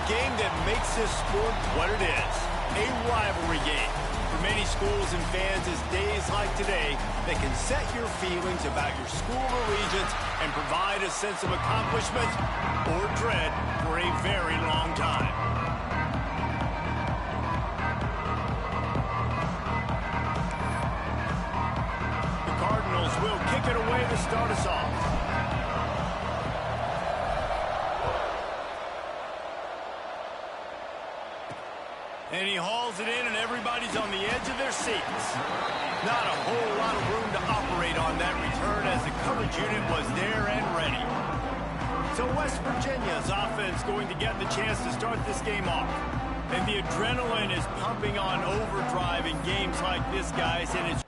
game that makes this sport what it is, a rivalry game. For many schools and fans, it's days like today that can set your feelings about your school allegiance and provide a sense of accomplishment or dread for a very long time. The Cardinals will kick it away to start us off. And he hauls it in, and everybody's on the edge of their seats. Not a whole lot of room to operate on that return as the coverage unit was there and ready. So West Virginia's offense going to get the chance to start this game off. And the adrenaline is pumping on overdrive in games like this, guys, and it's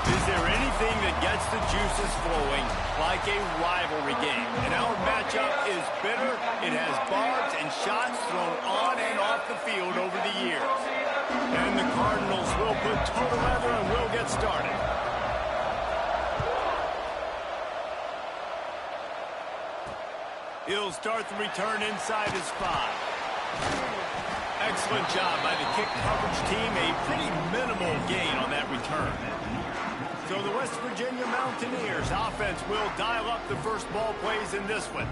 Is there anything that gets the juices flowing like a rivalry game? And our matchup is bitter. It has barbs and shots thrown on and off the field over the years. And the Cardinals will put total leather and will get started. He'll start the return inside his 5. Excellent job by the kick coverage team. A pretty minimal gain on that return. So the West Virginia Mountaineers offense will dial up the first ball plays in this one.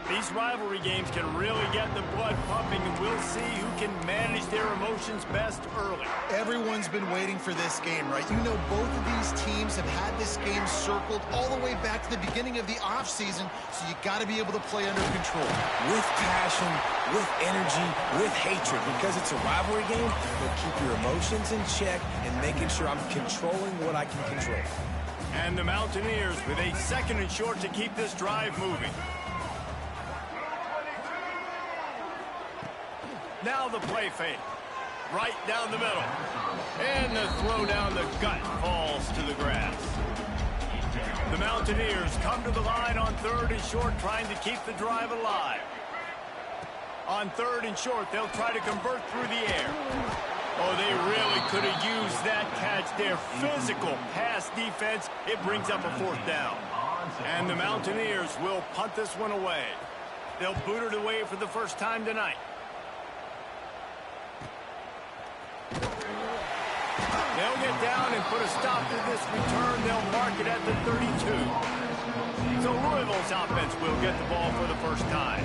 These rivalry games can really get the blood pumping, and we'll see who can manage their emotions best early. Everyone's been waiting for this game, right? You know, both of these teams have had this game circled all the way back to the beginning of the offseason, so you got to be able to play under control. With passion, with energy, with hatred, because it's a rivalry game, but keep your emotions in check and making sure I'm controlling what I can control. And the Mountaineers with a 2nd and short to keep this drive moving. Now the play fake. Right down the middle. And the throw down the gut falls to the grass. The Mountaineers come to the line on 3rd and short, trying to keep the drive alive. On 3rd and short, they'll try to convert through the air. Oh, they really could have used that catch there. Physical pass defense. It brings up a 4th down. And the Mountaineers will punt this one away. They'll boot it away for the first time tonight. They'll get down and put a stop to this return. They'll mark it at the 32. So Louisville's offense will get the ball for the first time.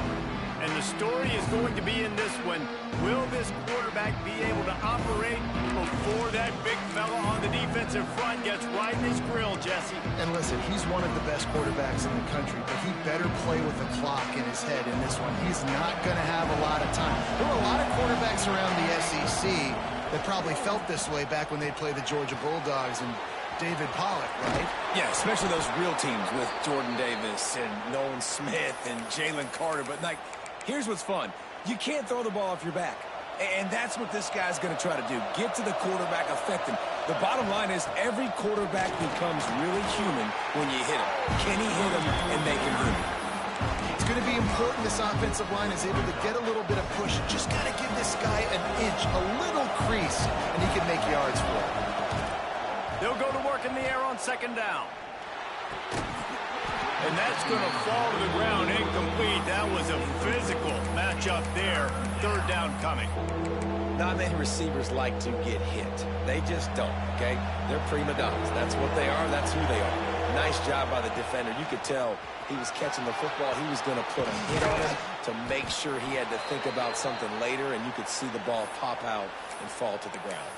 And the story is going to be in this one. Will this quarterback be able to operate before that big fella on the defensive front gets right in his grill, Jesse? And listen, he's one of the best quarterbacks in the country, but he better play with the clock in his head in this one. He's not going to have a lot of time. There were a lot of quarterbacks around the SEC that probably felt this way back when they played the Georgia Bulldogs and David Pollock, right? Yeah, especially those real teams with Jordan Davis and Nolan Smith and Jalen Carter. But, like, here's what's fun. You can't throw the ball off your back. And that's what this guy's going to try to do. Get to the quarterback, affect him. The bottom line is every quarterback becomes really human when you hit him. Can he hit him and make him human? It's going to be important this offensive line is able to get a little bit of push. Just got to give this guy an inch, a little crease, and he can make yards for it. They'll go to work in the air on 2nd down. And that's going to fall to the ground incomplete. That was a physical matchup there. 3rd down coming. Not many receivers like to get hit. They just don't, okay? They're prima donnas. That's what they are. That's who they are. Nice job by the defender. You could tell he was catching the football. He was going to put a hit on him to make sure he had to think about something later, and you could see the ball pop out and fall to the ground.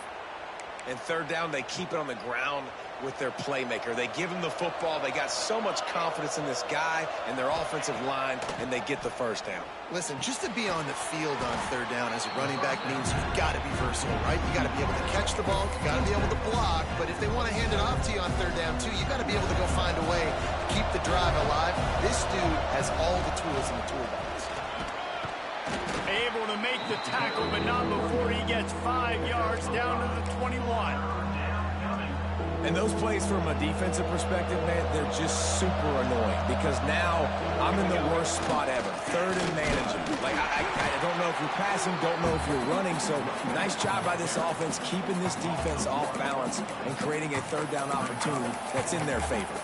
And third down, they keep it on the ground with their playmaker. They give him the football. They got so much confidence in this guy and their offensive line, and they get the first down. Listen, just to be on the field on third down as a running back means you've got to be versatile, right? You got to be able to catch the ball. You got to be able to block. But if they want to hand it off to you on third down, too, you got to be able to go find a way to keep the drive alive. This dude has all the tools in the toolbox. Able to make the tackle, but not before he gets 5 yards down to the 21. And those plays from a defensive perspective, man, they're just super annoying because now I'm in the worst spot ever. Third and managing. Like, I don't know if you're passing, don't know if you're running. So nice job by this offense keeping this defense off balance and creating a third down opportunity that's in their favor.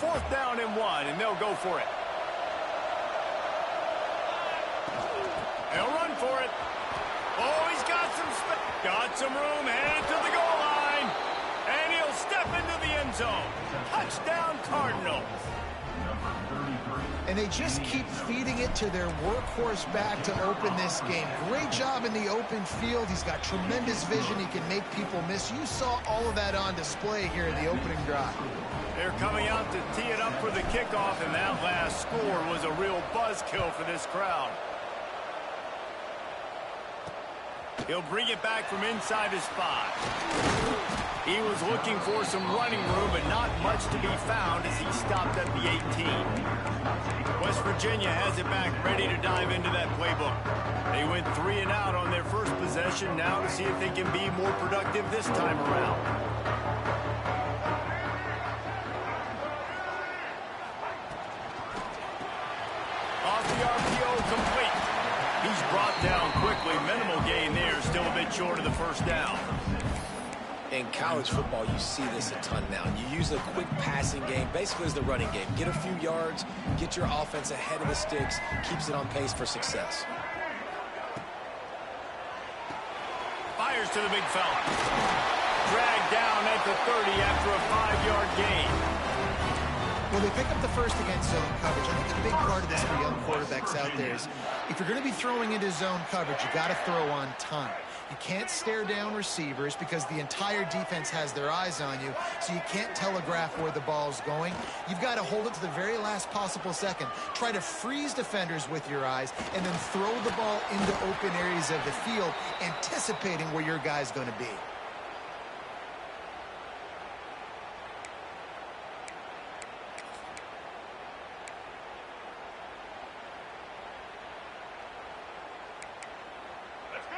4th down and 1, and they'll go for it. They'll run for it. Oh, he's got some room, headed to the goal line. And he'll step into the end zone. Touchdown, Cardinals. And they just keep feeding it to their workhorse back to open this game. Great job in the open field. He's got tremendous vision. He can make people miss. You saw all of that on display here in the opening drive. They're coming out to tee it up for the kickoff, and that last score was a real buzzkill for this crowd. He'll bring it back from inside his spot. He was looking for some running room, but not much to be found as he stopped at the 18. West Virginia has it back, ready to dive into that playbook. They went 3 and out on their first possession, now to see if they can be more productive this time around. Off the RPO, complete. He's brought down quickly. Minimal gain there. Still a bit short of the first down. In college football, you see this a ton now. You use a quick passing game, basically as the running game. Get a few yards, get your offense ahead of the sticks, keeps it on pace for success. Fires to the big fella. Dragged down at the 30 after a 5-yard gain. Well, they pick up the first against zone coverage. I think a big part of this for young quarterbacks out there is if you're going to be throwing into zone coverage, you got to throw on time. You can't stare down receivers because the entire defense has their eyes on you, so you can't telegraph where the ball's going. You've got to hold it to the very last possible second. Try to freeze defenders with your eyes and then throw the ball into open areas of the field, anticipating where your guy's going to be.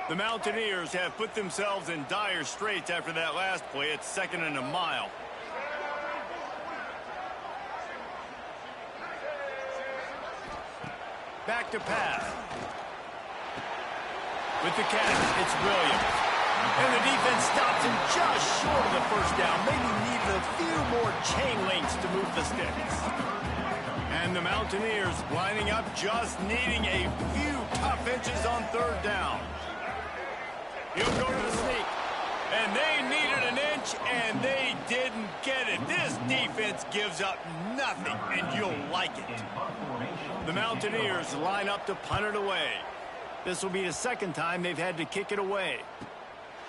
The Mountaineers have put themselves in dire straits after that last play. It's 2nd and a mile. Back to pass. With the catch, it's Williams. And the defense stops him just short of the first down. Maybe needed a few more chain links to move the sticks. And the Mountaineers lining up, just needing a few tough inches on third down. He'll go to the sneak. And they needed an inch, and they didn't get it. This defense gives up nothing, and you'll like it. The Mountaineers line up to punt it away. This will be the 2nd time they've had to kick it away.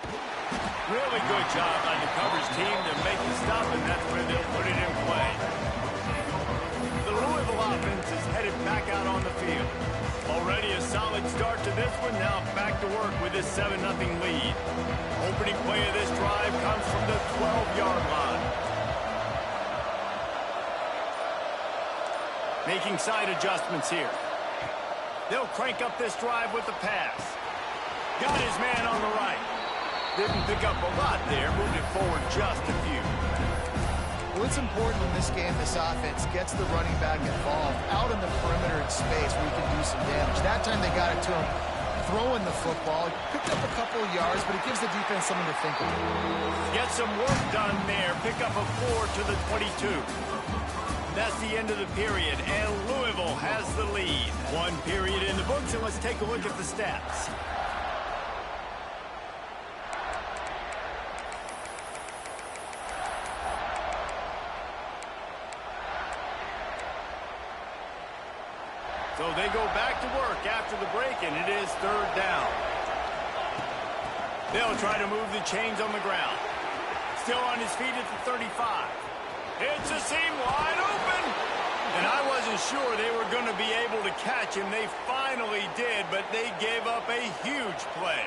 Really good job by the coverage team to make the stop, and that's where they'll put it in play. The Louisville offense is headed back out on the field. Already a solid start to this one. Now back to work with this 7-0 lead. Opening play of this drive comes from the 12-yard line. Making side adjustments here. They'll crank up this drive with the pass. Got his man on the right. Didn't pick up a lot there. Moved it forward just a few. Well, it's important in this game this offense gets the running back involved out in the perimeter in space where he can do some damage. That time they got it to him throwing the football. He picked up a couple of yards, but it gives the defense something to think about. Get some work done there. Pick up a 4 to the 22. That's the end of the period, and Louisville has the lead. 1 period in the books, and let's take a look at the stats. So they go back to work after the break, and it is 3rd down. They'll try to move the chains on the ground. Still on his feet at the 35. It's a seam wide open. And I wasn't sure they were going to be able to catch him. They finally did, but they gave up a huge play.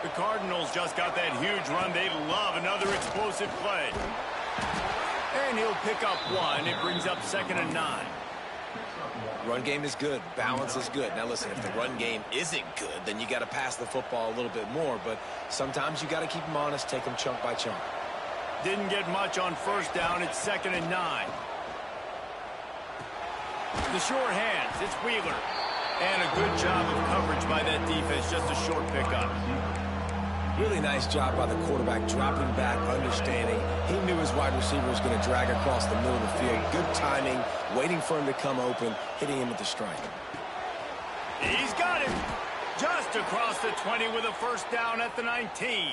The Cardinals just got that huge run. They love another explosive play. And he'll pick up one. It brings up 2nd and 9. Run game is good. Balance is good. Now, listen, if the run game isn't good, then you got to pass the football a little bit more. But sometimes you got to keep them honest, take them chunk by chunk. Didn't get much on 1st down. It's 2nd and 9. The short hands. It's Wheeler. And a good job of coverage by that defense. Just a short pickup. Really nice job by the quarterback, dropping back, understanding. He knew his wide receiver was going to drag across the middle of the field. Good timing, waiting for him to come open, hitting him with the strike. He's got him. Just across the 20 with a 1st down at the 19.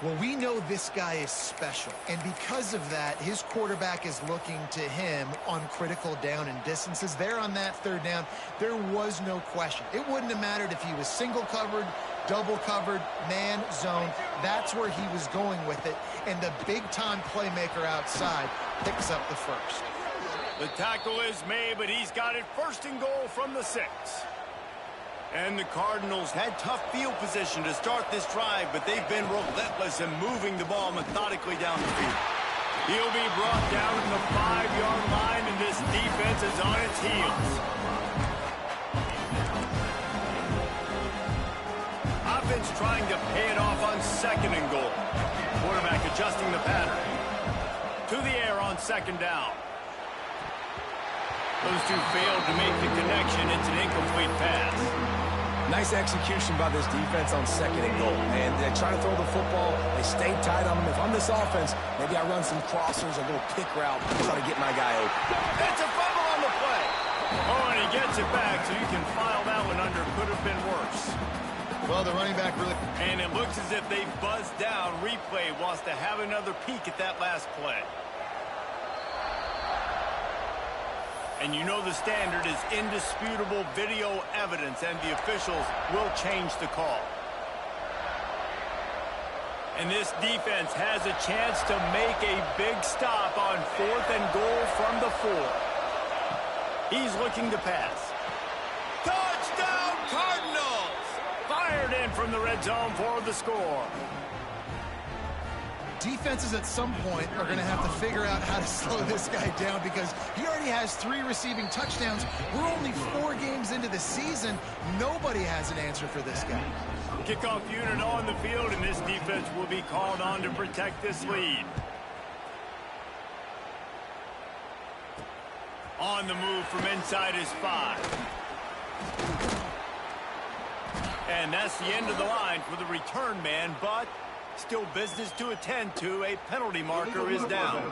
Well, we know this guy is special, and because of that, his quarterback is looking to him on critical down and distances. There on that 3rd down, there was no question. It wouldn't have mattered if he was single covered, double covered, man, zone. That's where he was going with it, and the big-time playmaker outside picks up the 1st. The tackle is made, but he's got it 1st and goal from the 6. And the Cardinals had tough field position to start this drive, but they've been relentless in moving the ball methodically down the field. He'll be brought down at the 5-yard line, and this defense is on its heels. Offense trying to pay it off on 2nd and goal. Quarterback adjusting the pattern. To the air on 2nd down. Those two failed to make the connection. It's an incomplete pass. Nice execution by this defense on 2nd and goal. And they try to throw the football. They stay tight on him. If I'm this offense, maybe I run some crossers, a little pick route, try to get my guy open. That's a fumble on the play. Oh, and he gets it back, so you can file that one under. Could have been worse. Well, the running back really... And it looks as if they buzzed down. Replay wants to have another peek at that last play. And you know the standard is indisputable video evidence, and the officials will change the call. And this defense has a chance to make a big stop on 4th and goal from the 4. He's looking to pass. Touchdown, Cardinals! Fired in from the red zone for the score. Defenses at some point are going to have to figure out how to slow this guy down because he already has 3 receiving touchdowns. We're only 4 games into the season. Nobody has an answer for this guy. Kickoff unit on the field, and this defense will be called on to protect this lead. On the move from inside his 5. And that's the end of the line for the return man, but still business to attend to. A penalty marker is down.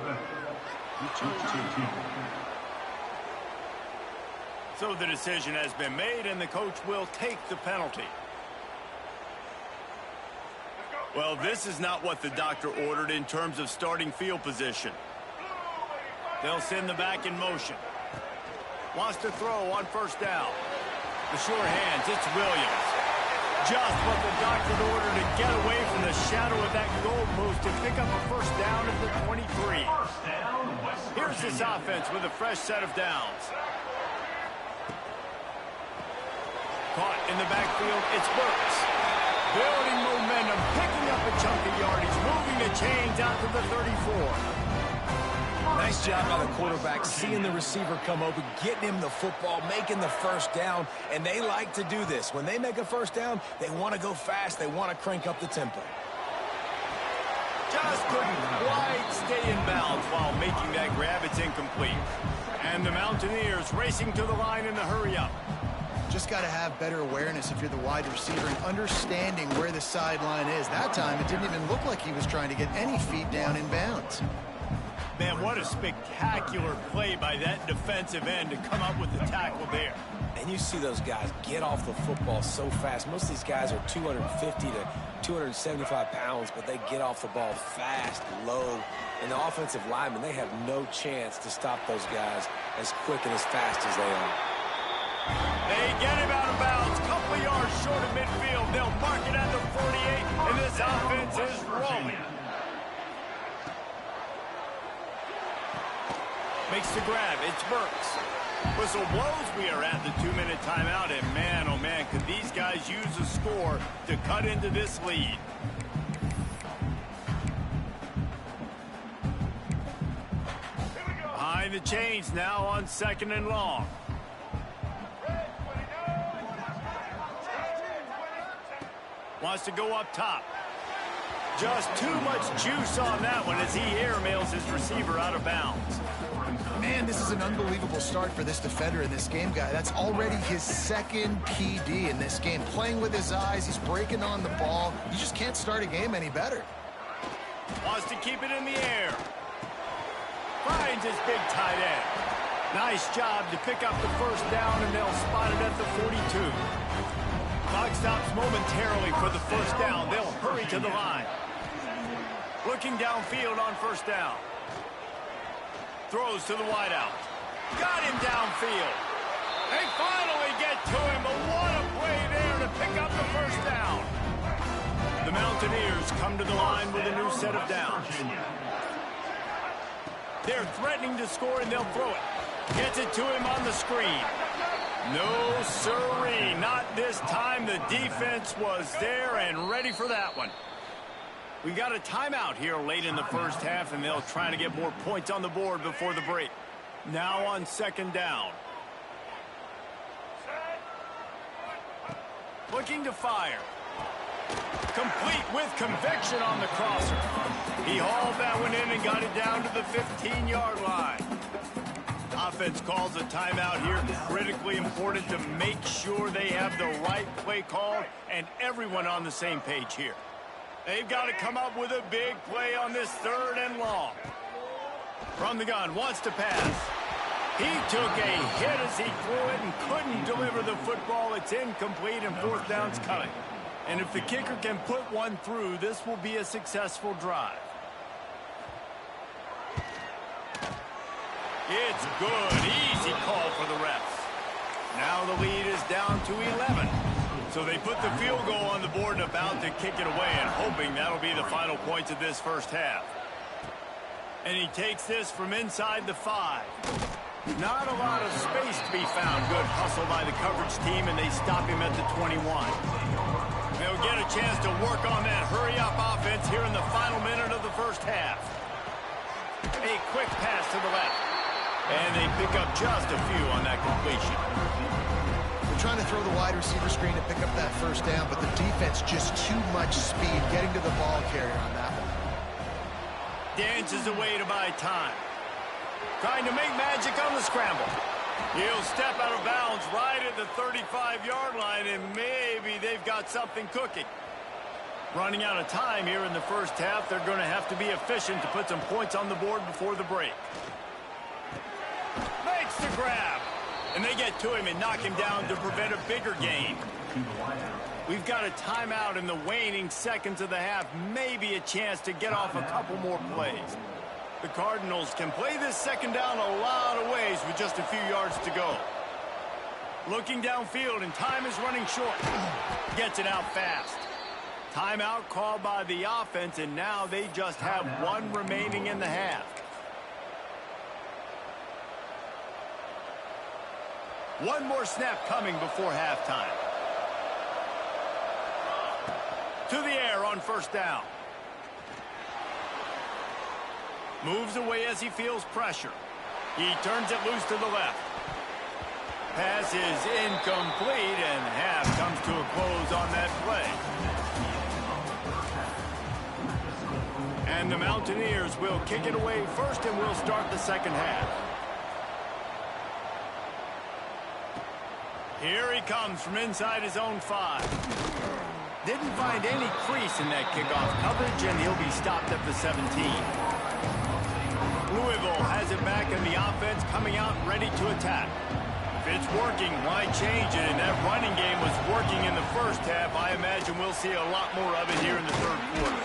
So the decision has been made, and the coach will take the penalty. Well, this is not what the doctor ordered in terms of starting field position. They'll send the back in motion. Wants to throw on 1st down. The short hands, it's Williams. Just what the doctor ordered to get away from the shadow of that goalpost to pick up a 1st down at the 23. Here's this offense with a fresh set of downs. Caught in the backfield, it's Burks. Building momentum, picking up a chunk of yardage, moving the chains out to the 34. Nice job by the quarterback, seeing the receiver come open, getting him the football, making the 1st down, and they like to do this. When they make a 1st down, they want to go fast, they want to crank up the tempo. Just couldn't quite stay in bounds while making that grab. It's incomplete. And the Mountaineers racing to the line in the hurry-up. Just got to have better awareness if you're the wide receiver and understanding where the sideline is. That time, it didn't even look like he was trying to get any feet down in bounds. Man, what a spectacular play by that defensive end to come up with the tackle there. And you see those guys get off the football so fast. Most of these guys are 250 to 275 pounds, but they get off the ball fast, low. And the offensive linemen, they have no chance to stop those guys as quick and as fast as they are. They get him out of bounds, couple of yards short of midfield. They'll mark it at the 48, and this offense is rolling. Makes the grab. It's Burks. Whistle blows. We are at the 2-minute timeout, and man, oh man, could these guys use a score to cut into this lead. Behind the chains now on 2nd and long. Wants to go up top. Just too much juice on that one as he airmails his receiver out of bounds. Man, this is an unbelievable start for this defender in this game, guy. That's already his 2nd PD in this game. Playing with his eyes, he's breaking on the ball. You just can't start a game any better. Wants to keep it in the air. Finds his big tight end. Nice job to pick up the first down, and they'll spot it at the 42. Clock stops momentarily for the first down. They'll hurry to the line. Looking downfield on first down. Throws to the wideout. Got him downfield. They finally get to him, but what a play there to pick up the first down. The Mountaineers come to the line with a new set of downs. They're threatening to score, and they'll throw it. Gets it to him on the screen. No, sirree, not this time. The defense was there and ready for that one. We've got a timeout here late in the first half, and they'll try to get more points on the board before the break. Now on 2nd down. Looking to fire. Complete with conviction on the crosser. He hauled that one in and got it down to the 15-yard line. Offense calls a timeout here. Critically important to make sure they have the right play call and everyone on the same page here. They've got to come up with a big play on this 3rd and long. From the gun, wants to pass. He took a hit as he threw it and couldn't deliver the football. It's incomplete, and 4th down's coming. And if the kicker can put one through, this will be a successful drive. It's good. Easy call for the refs. Now the lead is down to 11. So they put the field goal on the board and about to kick it away, and hoping that'll be the final points of this first half. And he takes this from inside the 5. Not a lot of space to be found. Good hustle by the coverage team, and they stop him at the 21. They'll get a chance to work on that hurry-up offense here in the final minute of the first half. A quick pass to the left. And they pick up just a few on that completion. They're trying to throw the wide receiver screen to pick up that first down, but the defense just too much speed getting to the ball carrier on that one. Dances away to buy time. Trying to make magic on the scramble. He'll step out of bounds right at the 35-yard line, and maybe they've got something cooking. Running out of time here in the first half. They're going to have to be efficient to put some points on the board before the break. Makes the grab. And they get to him and knock him down to prevent a bigger gain. We've got a timeout in the waning seconds of the half. Maybe a chance to get off a couple more plays. The Cardinals can play this 2nd down a lot of ways with just a few yards to go. Looking downfield, and time is running short. Gets it out fast. Timeout called by the offense, and now they just have one remaining in the half. One more snap coming before halftime. To the air on first down. Moves away as he feels pressure. He turns it loose to the left. Pass is incomplete, and half comes to a close on that play. And the Mountaineers will kick it away first, and we'll start the second half. Here he comes from inside his own 5. Didn't find any crease in that kickoff coverage, and he'll be stopped at the 17. Louisville has it back, and the offense coming out ready to attack. If it's working, why change it? And that running game was working in the first half. I imagine we'll see a lot more of it here in the third quarter.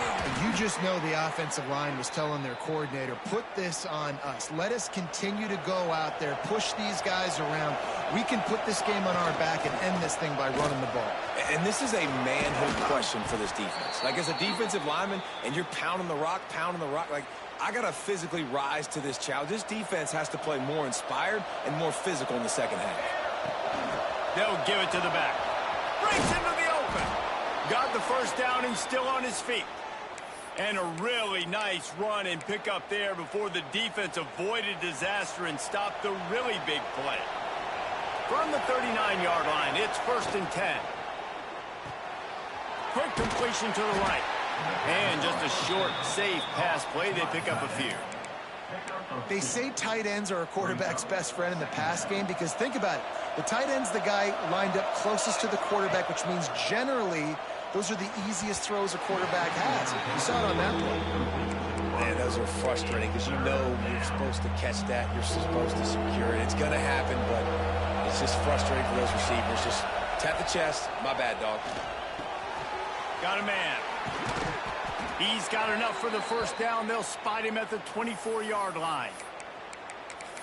You just know the offensive line was telling their coordinator, put this on us. Let us continue to go out there, push these guys around. We can put this game on our back and end this thing by running the ball. And this is a manhood question for this defense. Like, as a defensive lineman, and you're pounding the rock, like, I got to physically rise to this challenge. This defense has to play more inspired and more physical in the second half. They'll give it to the back. Breaks into the open. Got the first down and still on his feet. And a really nice run and pick up there before the defense avoided disaster and stopped the really big play. From the 39-yard line, it's 1st and 10. Quick completion to the right. And just a short, safe pass play. They pick up a few. They say tight ends are a quarterback's best friend in the pass game because think about it. The tight end's the guy lined up closest to the quarterback, which means generally those are the easiest throws a quarterback has. You saw it on that play. Man, those are frustrating because you know you're supposed to catch that. You're supposed to secure it. It's going to happen, but it's just frustrating for those receivers. Just tap the chest. My bad, dog. Got a man. He's got enough for the first down. They'll spot him at the 24-yard line.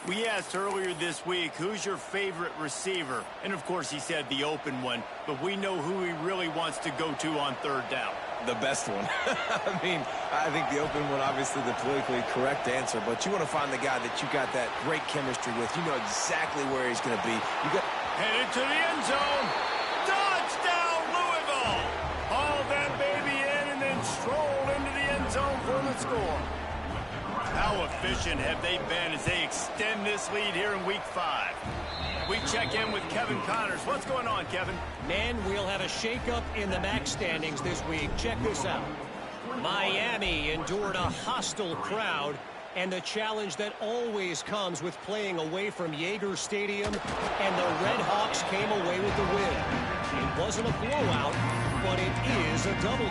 We asked earlier this week, who's your favorite receiver? And, of course, he said the open one. But we know who he really wants to go to on third down. The best one. I mean, I think the open one, obviously the politically correct answer. But you want to find the guy that you got that great chemistry with. You know exactly where he's going to be. You got headed to the end zone. Touchdown, Louisville! Haul that baby in and then stroll into the end zone for the score. How efficient have they been as they extend this lead here in Week 5? We check in with Kevin Connors. What's going on, Kevin? Man, we'll have a shakeup in the MAC standings this week. Check this out. Miami endured a hostile crowd and the challenge that always comes with playing away from Yager Stadium, and the Red Hawks came away with the win. It wasn't a blowout, but it is a W.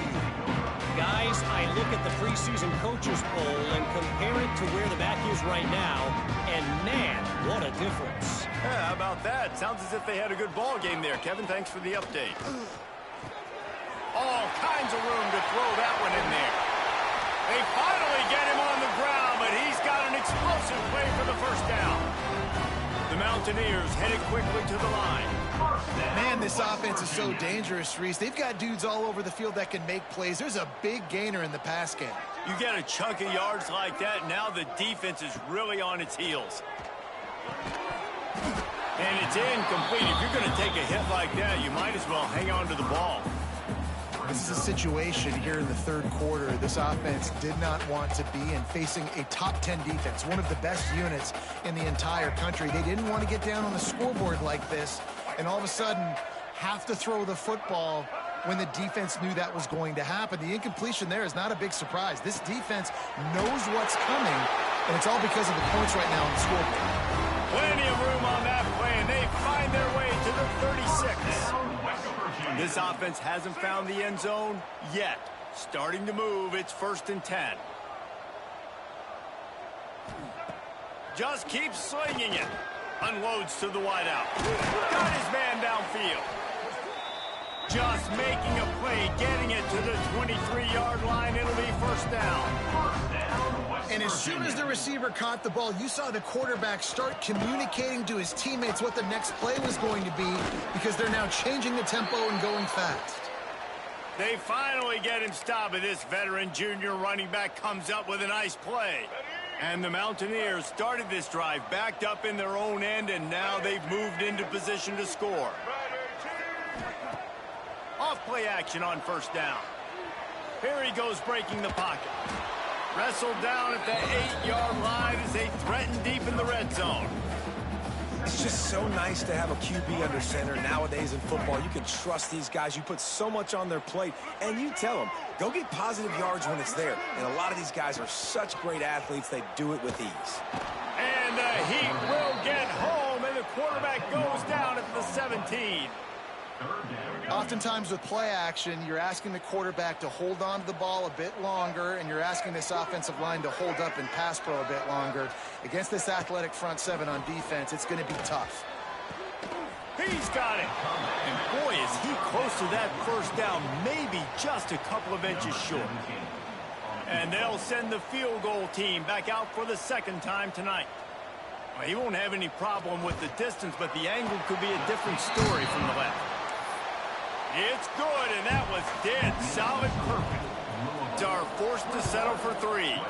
Guys, I look at the preseason coaches poll and compare it to where the MAC is right now, and man, what a difference. Yeah, how about that? Sounds as if they had a good ball game there. Kevin, thanks for the update. All kinds of room to throw that one in there. They finally get him on the ground, but he's got an explosive play for the first down. The Mountaineers headed quickly to the line. Man, this offense is so dangerous, Reese. They've got dudes all over the field that can make plays. There's a big gainer in the pass game. You get a chunk of yards like that, now the defense is really on its heels. And it's incomplete. If you're going to take a hit like that, you might as well hang on to the ball. This is a situation here in the third quarter this offense did not want to be in, facing a top 10 defense, one of the best units in the entire country. They didn't want to get down on the scoreboard like this and all of a sudden have to throw the football when the defense knew that was going to happen. The incompletion there is not a big surprise. This defense knows what's coming, and it's all because of the points right now on the scoreboard. Plenty of room on that play, and they find their way to the 36. This offense hasn't found the end zone yet. Starting to move, it's 1st and 10. Just keeps slinging it. Unloads to the wideout. Got his man downfield. Just making a play, getting it to the 23-yard line. It'll be first down. And as soon as the receiver caught the ball, you saw the quarterback start communicating to his teammates what the next play was going to be because they're now changing the tempo and going fast. They finally get him stopped, but this veteran junior running back comes up with a nice play. And the Mountaineers started this drive backed up in their own end, and now they've moved into position to score. Off play action on first down. Here he goes breaking the pocket. Wrestled down at the 8-yard line as they threaten deep in the red zone. It's just so nice to have a QB under center nowadays in football. You can trust these guys. You put so much on their plate, and you tell them, go get positive yards when it's there. And a lot of these guys are such great athletes, they do it with ease. And the Heat will get home, and the quarterback goes down at the 17. Oftentimes with play action, you're asking the quarterback to hold on to the ball a bit longer, and you're asking this offensive line to hold up and pass pro a bit longer. Against this athletic front seven on defense, it's going to be tough. He's got it. And boy, is he close to that first down, maybe just a couple of inches short. And they'll send the field goal team back out for the second time tonight. Well, he won't have any problem with the distance, but the angle could be a different story from the left. It's good, and that was dead solid perfect. Are forced to settle for 3.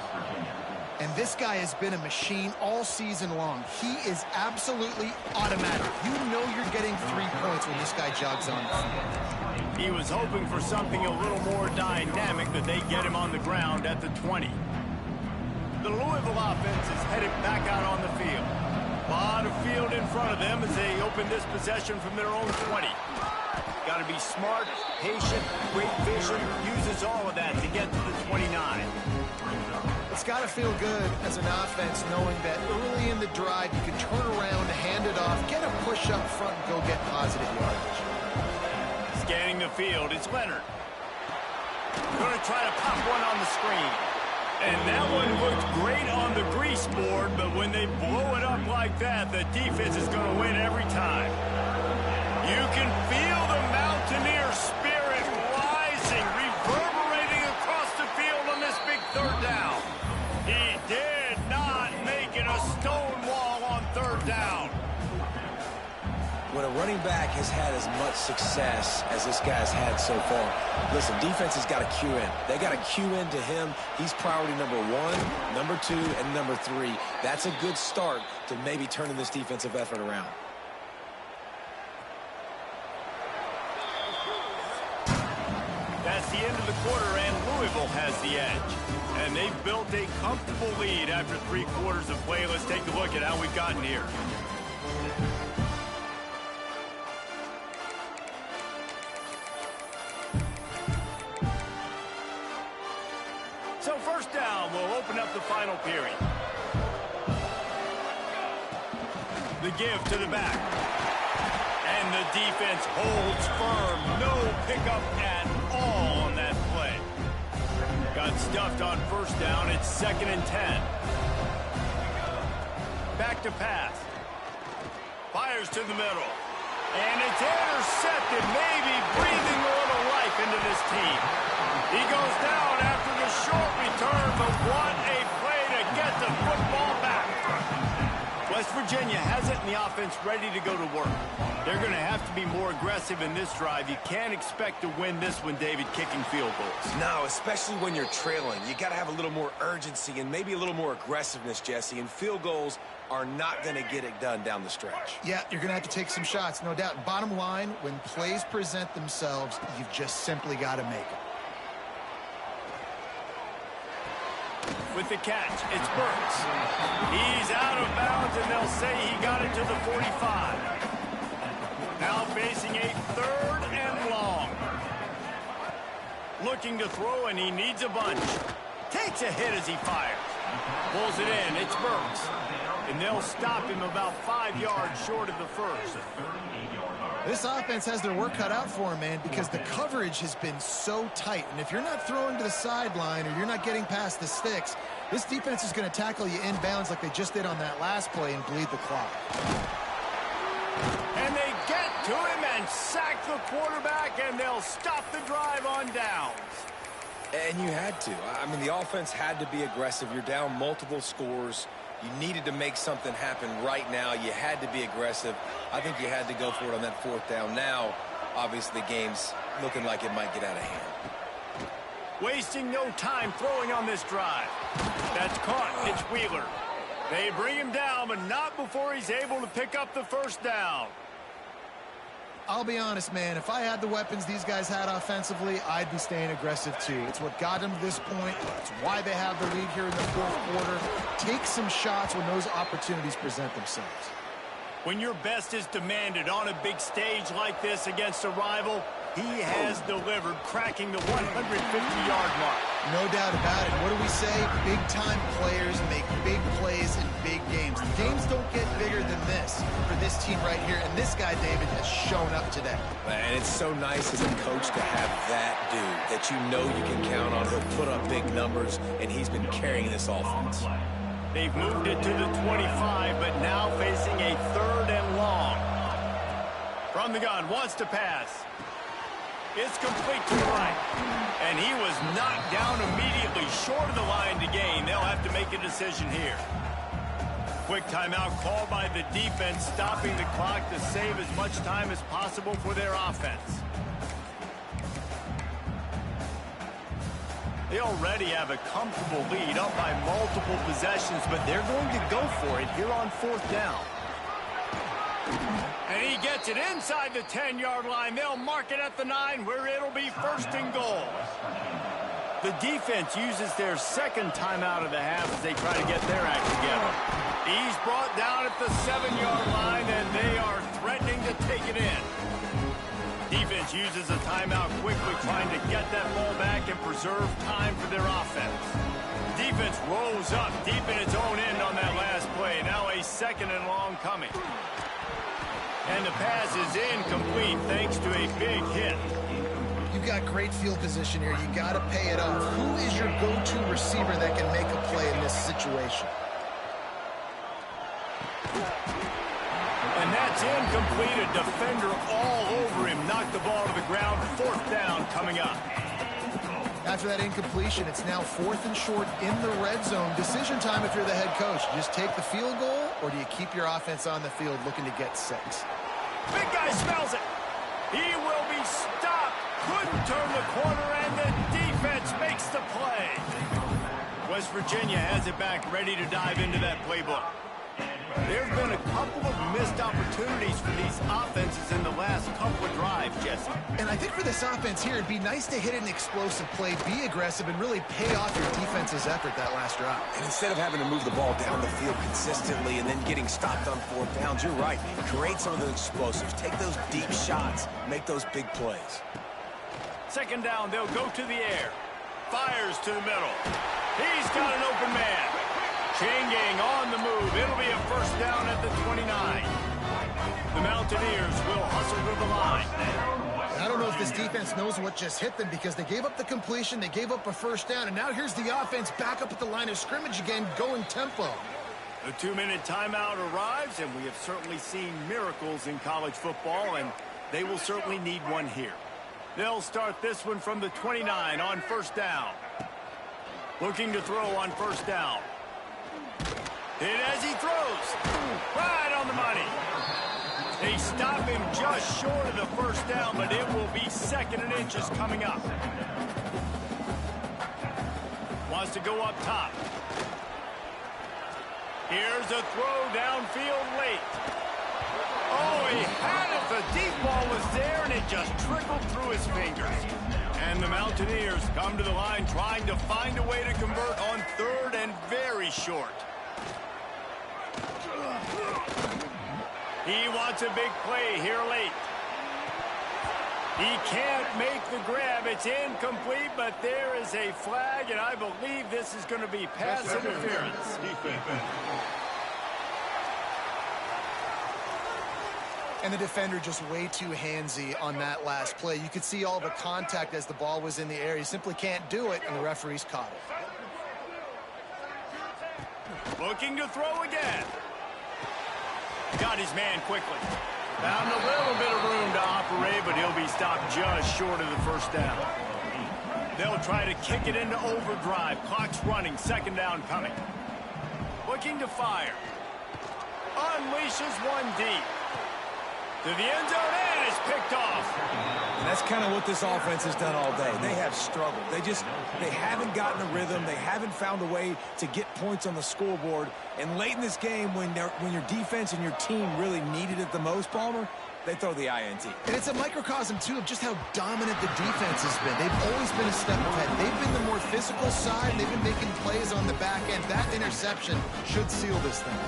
And this guy has been a machine all season long. He is absolutely automatic. You know you're getting 3 points when this guy jogs on the field. He was hoping for something a little more dynamic, but they get him on the ground at the 20. The Louisville offense is headed back out on the field. A lot of field in front of them as they open this possession from their own 20. Got to be smart, patient, great vision, uses all of that to get to the 29. It's got to feel good as an offense knowing that early in the drive you can turn around, hand it off, get a push up front, and go get positive yardage. Scanning the field, it's Leonard. Going to try to pop one on the screen. And that one looked great on the grease board, but when they blow it up like that, the defense is going to win every time. You can feel the Mountaineer spirit rising, reverberating across the field on this big third down. He did not make it a stone wall on third down. When a running back has had as much success as this guy's had so far, listen, defense has got to cue in. They got to cue in to him. He's priority number 1, number 2, and number 3. That's a good start to maybe turning this defensive effort around. That's the end of the quarter, and Louisville has the edge. And they've built a comfortable lead after 3 quarters of play. Let's take a look at how we've gotten here. So first down, we'll open up the final period. The give to the back. And the defense holds firm. No pickup at all on that play. Got stuffed on first down. It's 2nd and 10. Back to pass. Fires to the middle. And it's intercepted, maybe breathing a little life into this team. He goes down after the short return, but what a play to get the football back. West Virginia has it, and the offense ready to go to work. They're going to have to be more aggressive in this drive. You can't expect to win this one, David, kicking field goals. No, especially when you're trailing. You got to have a little more urgency and maybe a little more aggressiveness, Jesse. And field goals are not going to get it done down the stretch. Yeah, you're going to have to take some shots, no doubt. Bottom line, when plays present themselves, you've just simply got to make it. With the catch, it's Burks. He's out of bounds, and they'll say he got it to the 45. Now facing a 3rd and long. Looking to throw, and he needs a bunch. Takes a hit as he fires. Pulls it in, it's Burks. And they'll stop him about 5 yards short of the first. This offense has their work cut out for him, man, because the coverage has been so tight. And if you're not throwing to the sideline or you're not getting past the sticks, this defense is going to tackle you inbounds like they just did on that last play and bleed the clock. And they get to him and sack the quarterback, and they'll stop the drive on downs. And you had to. I mean, the offense had to be aggressive. You're down multiple scores. You needed to make something happen right now. You had to be aggressive. I think you had to go for it on that 4th down. Now, obviously, the game's looking like it might get out of hand. Wasting no time throwing on this drive. That's caught. It's Wheeler. They bring him down, but not before he's able to pick up the first down. I'll be honest, man, if I had the weapons these guys had offensively, I'd be staying aggressive too. It's what got them to this point. It's why they have the lead here in the 4th quarter. Take some shots when those opportunities present themselves. When your best is demanded on a big stage like this against a rival, he has delivered, cracking the 150-yard mark. No doubt about it. What do we say? Big-time players make big plays in big games. The games don't get bigger than this for this team right here, and this guy, David, has shown up today. And it's so nice as a coach to have that dude that you know you can count on. He'll put up big numbers, and he's been carrying this offense. They've moved it to the 25, but now facing a 3rd and long. From the gun, wants to pass. It's complete to the right. And he was knocked down immediately short of the line to gain. They'll have to make a decision here. Quick timeout called by the defense, stopping the clock to save as much time as possible for their offense. They already have a comfortable lead, up by multiple possessions, but they're going to go for it here on 4th down. And he gets it inside the 10-yard line. They'll mark it at the 9, where it'll be 1st and goal. The defense uses their second timeout of the half as they try to get their act together. He's brought down at the 7-yard line, and they are threatening to take it in. Defense uses a timeout quickly, trying to get that ball back and preserve time for their offense. Defense rolls up deep in its own end on that last play. Now a 2nd and long coming. And the pass is incomplete thanks to a big hit. You've got great field position here. You got to pay it off. Who is your go-to receiver that can make a play in this situation? And that's incomplete. A defender all over him. Knocked the ball to the ground. 4th down coming up. After that incompletion, it's now 4th and short in the red zone. Decision time if you're the head coach. You just take the field goal, or do you keep your offense on the field looking to get 6? Big guy smells it. He will be stopped. Couldn't turn the corner, and the defense makes the play. West Virginia has it back, ready to dive into that playbook. There have been a couple of missed opportunities for these offenses in the last couple of drives, Jesse. And I think for this offense here, it'd be nice to hit an explosive play, be aggressive, and really pay off your defense's effort that last drive. And instead of having to move the ball down the field consistently and then getting stopped on 4th downs, you're right. Create some of those explosives. Take those deep shots. Make those big plays. 2nd down, they'll go to the air. Fires to the middle. He's got an open man. Chain gang on the move. It'll be a 1st down at the 29. The Mountaineers will hustle to the line. I don't know if this defense knows what just hit them, because they gave up the completion, they gave up a 1st down, and now here's the offense back up at the line of scrimmage again, going tempo. The 2-minute timeout arrives, and we have certainly seen miracles in college football, and they will certainly need one here. They'll start this one from the 29 on 1st down. Looking to throw on 1st down. Hit as he throws. Right on the money. They stop him just short of the 1st down, but it will be 2nd and inches coming up. Wants to go up top. Here's a throw downfield late. Oh, he had it. The deep ball was there, and it just trickled through his fingers. And the Mountaineers come to the line trying to find a way to convert on 3rd and very short. He wants a big play here late. He can't make the grab. It's incomplete, but there is a flag, and I believe this is going to be pass interference. And the defender just way too handsy on that last play. You could see all the contact as the ball was in the air. He simply can't do it, and the referees caught it. Looking to throw again. Got his man quickly. Found a little bit of room to operate, but he'll be stopped just short of the 1st down. They'll try to kick it into overdrive. Clock's running. 2nd down coming. Looking to fire. Unleashes one deep. To the end zone, and it's picked off. And that's kind of what this offense has done all day. They have struggled. They haven't gotten a rhythm. They haven't found a way to get points on the scoreboard. And late in this game, when your defense and your team really needed it the most, Palmer, they throw the INT. And it's a microcosm, too, of just how dominant the defense has been. They've always been a step ahead. They've been the more physical side. They've been making plays on the back end. That interception should seal this thing.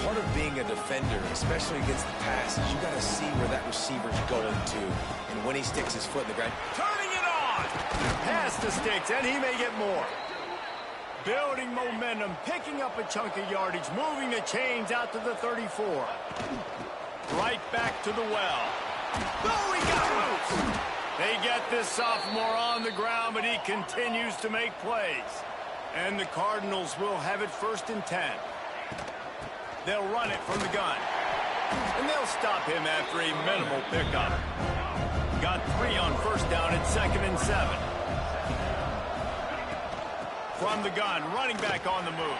Part of being a defender, especially against the pass, is you got to see where that receiver's going to. And when he sticks his foot in the ground. Turning it on! Pass to Sticks, and he may get more. Building momentum, picking up a chunk of yardage, moving the chains out to the 34. Right back to the well. Oh, he got loose! They get this sophomore on the ground, but he continues to make plays. And the Cardinals will have it 1st and 10. They'll run it from the gun. And they'll stop him after a minimal pickup. Got 3 on first down at 2nd and 7. From the gun, running back on the move.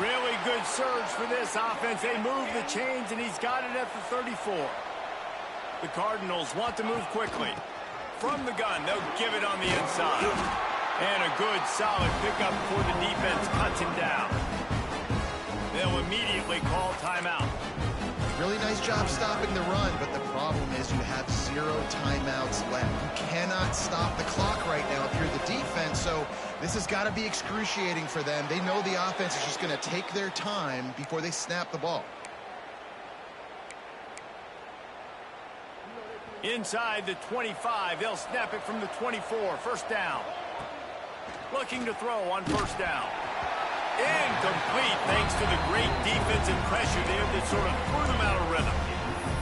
Really good surge for this offense. They move the chains, and he's got it at the 34. The Cardinals want to move quickly. From the gun, they'll give it on the inside. And a good, solid pickup before the defense cuts him down. They'll immediately call timeout. Really nice job stopping the run, but the problem is you have 0 timeouts left. You cannot stop the clock right now if you're the defense, so this has got to be excruciating for them. They know the offense is just going to take their time before they snap the ball. Inside the 25, they'll snap it from the 24, first down. Looking to throw on first down. Incomplete thanks to the great defensive pressure there that sort of threw them out of rhythm.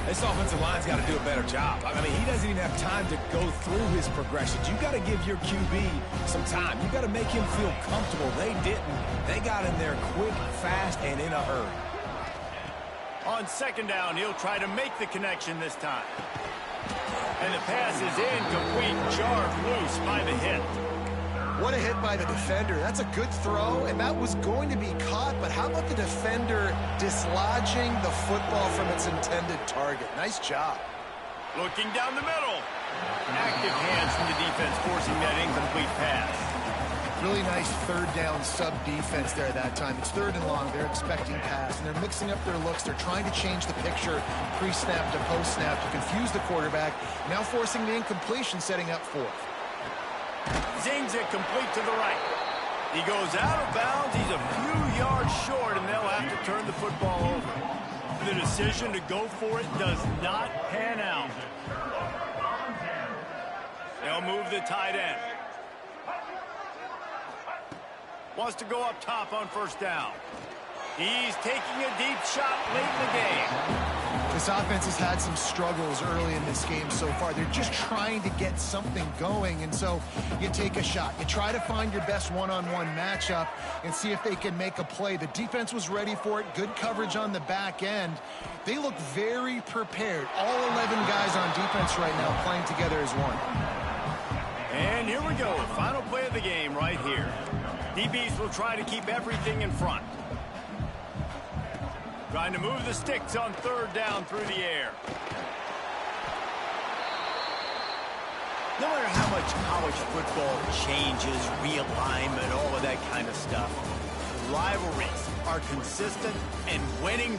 This offensive line's got to do a better job. I mean, he doesn't even have time to go through his progressions. You got to give your QB some time. You got to make him feel comfortable. They didn't. They got in there quick, fast, and in a hurry. On second down, he'll try to make the connection this time. And the pass is incomplete, jarred loose by the hit. What a hit by the defender. That's a good throw, and that was going to be caught, but how about the defender dislodging the football from its intended target? Nice job. Looking down the middle. Active hands from the defense forcing that incomplete pass. Really nice third down sub-defense there that time. It's 3rd and long. They're expecting pass, and they're mixing up their looks. They're trying to change the picture pre-snap to post-snap to confuse the quarterback, now forcing the incompletion, setting up 4th. Zings it complete to the right. He goes out of bounds. He's a few yards short, and they'll have to turn the football over. The decision to go for it does not pan out. They'll move the tight end. Wants to go up top on first down. He's taking a deep shot late in the game. This offense has had some struggles early in this game so far. They're just trying to get something going, and so you take a shot. You try to find your best one-on-one matchup and see if they can make a play. The defense was ready for it. Good coverage on the back end. They look very prepared. All 11 guys on defense right now playing together as one. And here we go. Final play of the game right here. DBs will try to keep everything in front. Trying to move the sticks on 3rd down through the air. No matter how much college football changes, realignment, all of that kind of stuff, rivalries are consistent and winning